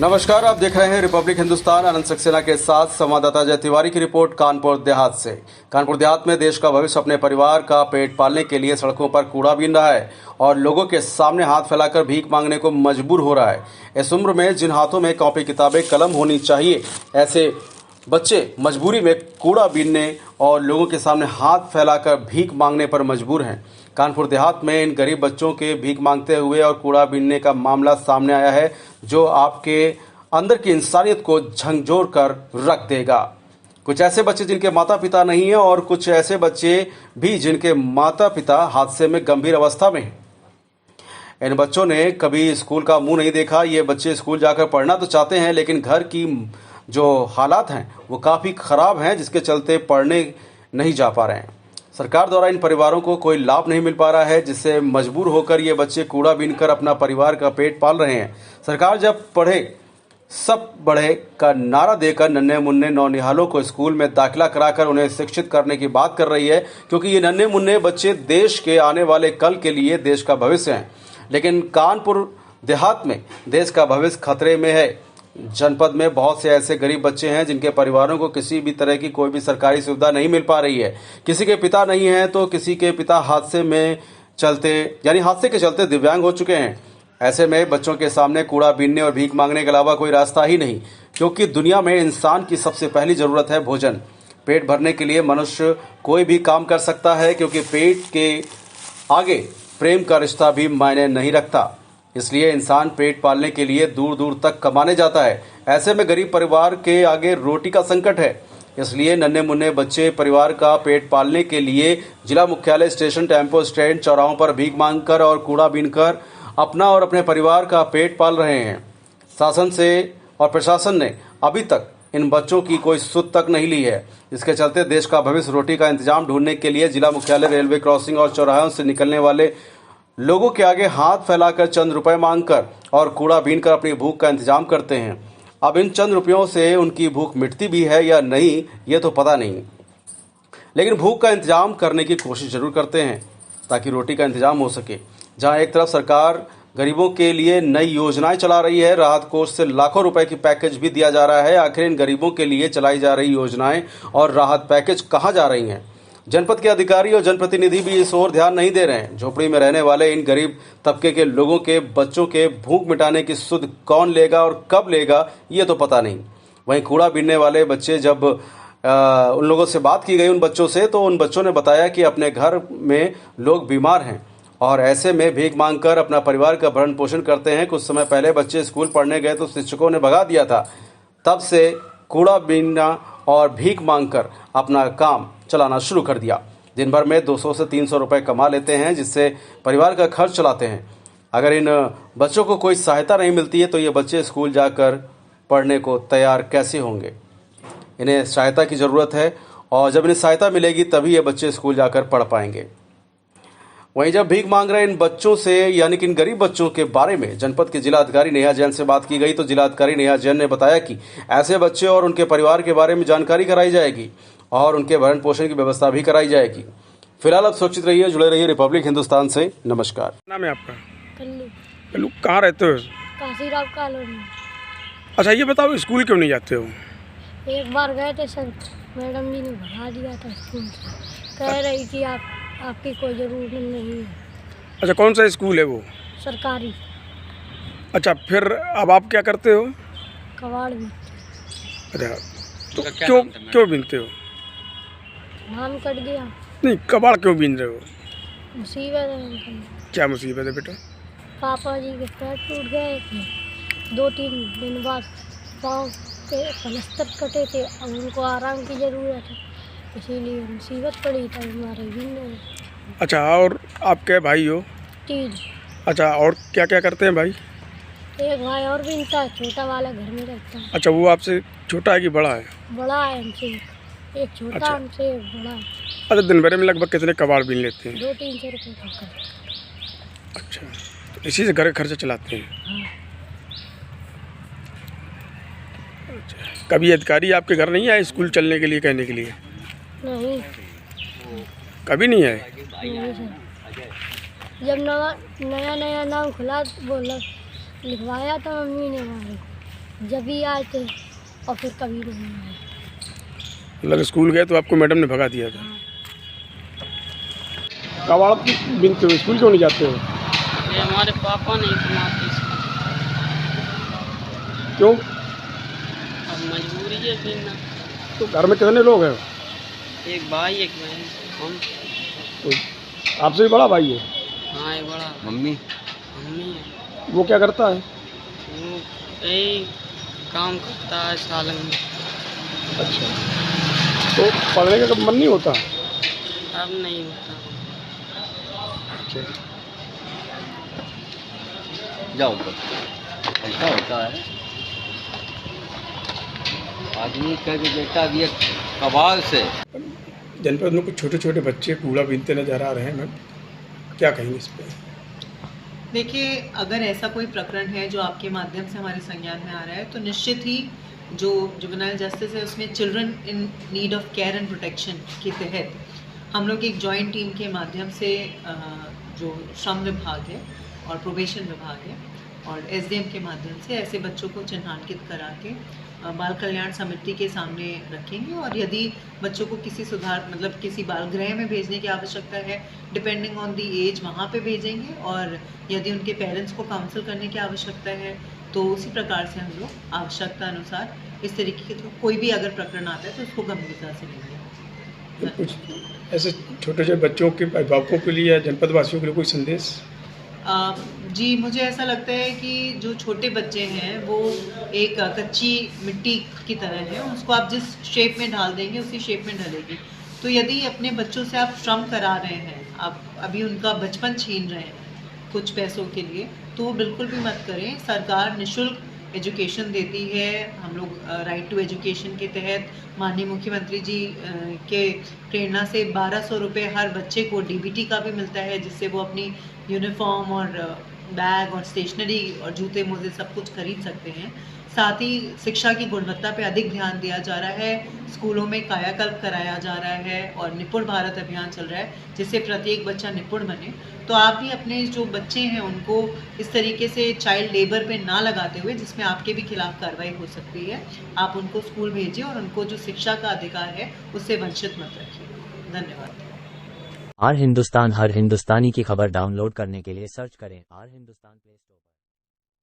नमस्कार, आप देख रहे हैं रिपब्लिक हिंदुस्तान। आनंद सक्सेना के साथ संवाददाता अजय तिवारी की रिपोर्ट कानपुर देहात से। कानपुर देहात में देश का भविष्य अपने परिवार का पेट पालने के लिए सड़कों पर कूड़ा बीन रहा है और लोगों के सामने हाथ फैलाकर भीख मांगने को मजबूर हो रहा है। इस उम्र में जिन हाथों में कॉपी किताबें कलम होनी चाहिए, ऐसे बच्चे मजबूरी में कूड़ा बीनने और लोगों के सामने हाथ फैलाकर भीख मांगने पर मजबूर हैं। कानपुर देहात में इन गरीब बच्चों के भीख मांगते हुए और कूड़ा बीनने का मामला सामने आया है, जो आपके अंदर की इंसानियत को झकझोर कर रख देगा। कुछ ऐसे बच्चे जिनके माता पिता नहीं है और कुछ ऐसे बच्चे भी जिनके माता पिता हादसे में गंभीर अवस्था में हैं। इन बच्चों ने कभी स्कूल का मुंह नहीं देखा। ये बच्चे स्कूल जाकर पढ़ना तो चाहते हैं, लेकिन घर की जो हालात हैं वो काफ़ी ख़राब हैं, जिसके चलते पढ़ने नहीं जा पा रहे हैं। सरकार द्वारा इन परिवारों को कोई लाभ नहीं मिल पा रहा है, जिससे मजबूर होकर ये बच्चे कूड़ा बीनकर अपना परिवार का पेट पाल रहे हैं। सरकार जब पढ़े सब बढ़े का नारा देकर नन्हे मुन्ने नौनिहालों को स्कूल में दाखिला कराकर उन्हें शिक्षित करने की बात कर रही है, क्योंकि ये नन्हे मुन्ने बच्चे देश के आने वाले कल के लिए देश का भविष्य हैं। लेकिन कानपुर देहात में देश का भविष्य खतरे में है। जनपद में बहुत से ऐसे गरीब बच्चे हैं जिनके परिवारों को किसी भी तरह की कोई भी सरकारी सुविधा नहीं मिल पा रही है। किसी के पिता नहीं है तो किसी के पिता हादसे के चलते दिव्यांग हो चुके हैं। ऐसे में बच्चों के सामने कूड़ा बीनने और भीख मांगने के अलावा कोई रास्ता ही नहीं, क्योंकि दुनिया में इंसान की सबसे पहली जरूरत है भोजन। पेट भरने के लिए मनुष्य कोई भी काम कर सकता है, क्योंकि पेट के आगे प्रेम का रिश्ता भी मायने नहीं रखता। इसलिए इंसान पेट पालने के लिए दूर दूर तक कमाने जाता है। ऐसे में गरीब परिवार के आगे रोटी का संकट है। इसलिए नन्हे मुन्ने बच्चे परिवार का पेट पालने के लिए जिला मुख्यालय, स्टेशन, टेम्पो स्टैंड, चौराहों पर भीख मांगकर और कूड़ा बीनकर अपना और अपने परिवार का पेट पाल रहे हैं। शासन से और प्रशासन ने अभी तक इन बच्चों की कोई सुध तक नहीं ली है। इसके चलते देश का भविष्य रोटी का इंतजाम ढूंढने के लिए जिला मुख्यालय, रेलवे क्रॉसिंग और चौराहों से निकलने वाले लोगों के आगे हाथ फैलाकर चंद रुपए मांगकर और कूड़ा बीनकर अपनी भूख का इंतजाम करते हैं। अब इन चंद रुपयों से उनकी भूख मिटती भी है या नहीं, ये तो पता नहीं, लेकिन भूख का इंतजाम करने की कोशिश जरूर करते हैं ताकि रोटी का इंतजाम हो सके। जहां एक तरफ सरकार गरीबों के लिए नई योजनाएं चला रही है, राहत कोष से लाखों रुपए की पैकेज भी दिया जा रहा है। आखिर इन गरीबों के लिए चलाई जा रही योजनाएं और राहत पैकेज कहां जा रही हैं? जनपद के अधिकारी और जनप्रतिनिधि भी इस ओर ध्यान नहीं दे रहे हैं। झोपड़ी में रहने वाले इन गरीब तबके के लोगों के बच्चों के भूख मिटाने की सुध कौन लेगा और कब लेगा, ये तो पता नहीं। वहीं कूड़ा बीनने वाले बच्चे, जब उन लोगों से बात की गई उन बच्चों से, तो उन बच्चों ने बताया कि अपने घर में लोग बीमार हैं और ऐसे में भीख मांगकर अपना परिवार का भरण पोषण करते हैं। कुछ समय पहले बच्चे स्कूल पढ़ने गए तो शिक्षकों ने भगा दिया था। तब से कूड़ा बीनना और भीख मांगकर अपना काम चलाना शुरू कर दिया। दिन भर में 200 से 300 रुपए कमा लेते हैं, जिससे परिवार का खर्च चलाते हैं। अगर इन बच्चों को कोई सहायता नहीं मिलती है तो ये बच्चे स्कूल जाकर पढ़ने को तैयार कैसे होंगे? इन्हें सहायता की ज़रूरत है और जब इन्हें सहायता मिलेगी तभी ये बच्चे स्कूल जाकर पढ़ पाएंगे। वहीं जब भीख मांग रहे इन बच्चों से, यानी कि इन गरीब बच्चों के बारे में जनपद के जिला अधिकारी नेहा जैन से बात की गई, तो जिला अधिकारी नेहा जैन ने बताया कि ऐसे बच्चे और उनके परिवार के बारे में जानकारी कराई जाएगी और उनके भरण पोषण की व्यवस्था भी कराई जाएगी। फिलहाल आप सुरक्षित रहिए, जुड़े रहिए रिपब्लिक हिंदुस्तान से। नमस्कार। नाम है आपका? कल्लू। कल्लू, कहाँ रहते हो? काशीराव कॉलोनी। अच्छा, ये बताओ स्कूल क्यों नहीं जाते हो? एक बार गए थे सर, मैडम जी ने भगा दिया था स्कूल से। कह रही थी आपकी कोई ज़रूरत नहीं है। अच्छा, कौन सा स्कूल है वो? सरकारी। अच्छा, फिर अब आप क्या करते हो? कबाड़ भी। अच्छा, तो क्यों बीनते हो? धान कट गया। नहीं, कबाड़ क्यों बीन रहे हो? मुसीबत है। क्या मुसीबत है बेटा? पापा जी के पैर टूट गए थे, 2-3 दिन बाद पाँव के प्लास्टर कटे थे। अब उनको आराम की ज़रूरत है, इसीलिए मुसीबत पड़ी तब हमारे बीनने। अच्छा, और आप क्या भाई हो? 3। अच्छा, और क्या क्या करते हैं भाई? एक भाई और बीनता है, छोटा वाला घर में रहता है। अच्छा, वो आपसे छोटा है कि बड़ा है? बड़ा है हमसे, एक छोटा। अच्छा। हमसे एक बड़ा है। अच्छा, दिन भर में लगभग कितने कबाड़ बीन लेते हैं? 200-300 रुपये का खर्च। अच्छा, तो इसी से घर का खर्चा चलाते हैं? हाँ। अच्छा, कभी अधिकारी आपके घर नहीं आए स्कूल चलने के लिए, कहने के लिए? नहीं, कभी नहीं आए? नहीं सर। जब नया नाम खुला बोला लिखवाया था मम्मी ने हमारे, जब भी आए थे और फिर कभी नहीं आए। मतलब स्कूल गए तो आपको मैडम ने भगा दिया था। हाँ। कब आप बिनते हो, स्कूल क्यों नहीं जाते हो? ये हमारे पापा नहीं कमाते इसको, क्यों? अब मजबूरी है बिना। तो घर में कितने लोग हैं? एक भाई एक बहन, हम। तो आपसे भी बड़ा भाई है? हाँ एक बड़ा मम्मी मम्मी है, वो क्या करता है? वो यही काम करता है सालन में। अच्छा, तो पढ़ने का कब मन नहीं होता? अब नहीं होता। अच्छा, जाओ तो ऐसा होता है। आदमी का जो बेटा भी एक कबाल से। जनपद में कुछ छोटे छोटे बच्चे कूड़ा बीनते नजर आ रहे हैं, मैम क्या कहेंगे इस पर? देखिए, अगर ऐसा कोई प्रकरण है जो आपके माध्यम से हमारे संज्ञान में आ रहा है तो निश्चित ही जो जुवेनाइल जस्टिस है उसमें children in need of care and protection के तहत हम लोग एक जॉइंट टीम के माध्यम से जो श्रम विभाग है और प्रोबेशन विभाग है और एसडीएम के माध्यम से ऐसे बच्चों को चिन्हांकित करा के बाल कल्याण समिति के सामने रखेंगे और यदि बच्चों को किसी सुधार मतलब किसी बाल गृह में भेजने की आवश्यकता है, डिपेंडिंग ऑन दी एज वहाँ पे भेजेंगे और यदि उनके पेरेंट्स को काउंसिल करने की आवश्यकता है तो उसी प्रकार से हम लोग आवश्यकता अनुसार इस तरीके के कोई भी अगर प्रकरण आता है तो उसको गंभीरता से लेंगे। कुछ ऐसे छोटे छोटे बच्चों के अभिभावकों के लिए या जनपद वासियों के लिए कोई संदेश? जी, मुझे ऐसा लगता है कि जो छोटे बच्चे हैं वो एक कच्ची मिट्टी की तरह है, उसको आप जिस शेप में ढाल देंगे उसी शेप में ढलेगी। तो यदि अपने बच्चों से आप श्रम करा रहे हैं, आप अभी उनका बचपन छीन रहे हैं कुछ पैसों के लिए, तो वो बिल्कुल भी मत करें। सरकार निःशुल्क एजुकेशन देती है। हम लोग राइट टू एजुकेशन के तहत माननीय मुख्यमंत्री जी के प्रेरणा से 1200 रुपये हर बच्चे को डीबीटी का भी मिलता है, जिससे वो अपनी यूनिफॉर्म और बैग और स्टेशनरी और जूते मोजे सब कुछ खरीद सकते हैं। साथ ही शिक्षा की गुणवत्ता पे अधिक ध्यान दिया जा रहा है, स्कूलों में कायाकल्प कराया जा रहा है और निपुण भारत अभियान चल रहा है जिससे प्रत्येक बच्चा निपुण बने। तो आप भी अपने जो बच्चे हैं उनको इस तरीके से चाइल्ड लेबर पे ना लगाते हुए, जिसमें आपके भी खिलाफ कार्रवाई हो सकती है, आप उनको स्कूल भेजिए और उनको जो शिक्षा का अधिकार है उससे वंचित मत रखिए। धन्यवाद। आर हिंदुस्तान हर हिंदुस्तानी की खबर डाउनलोड करने के लिए सर्च करें आर हिंदुस्तान प्ले स्टोर पर।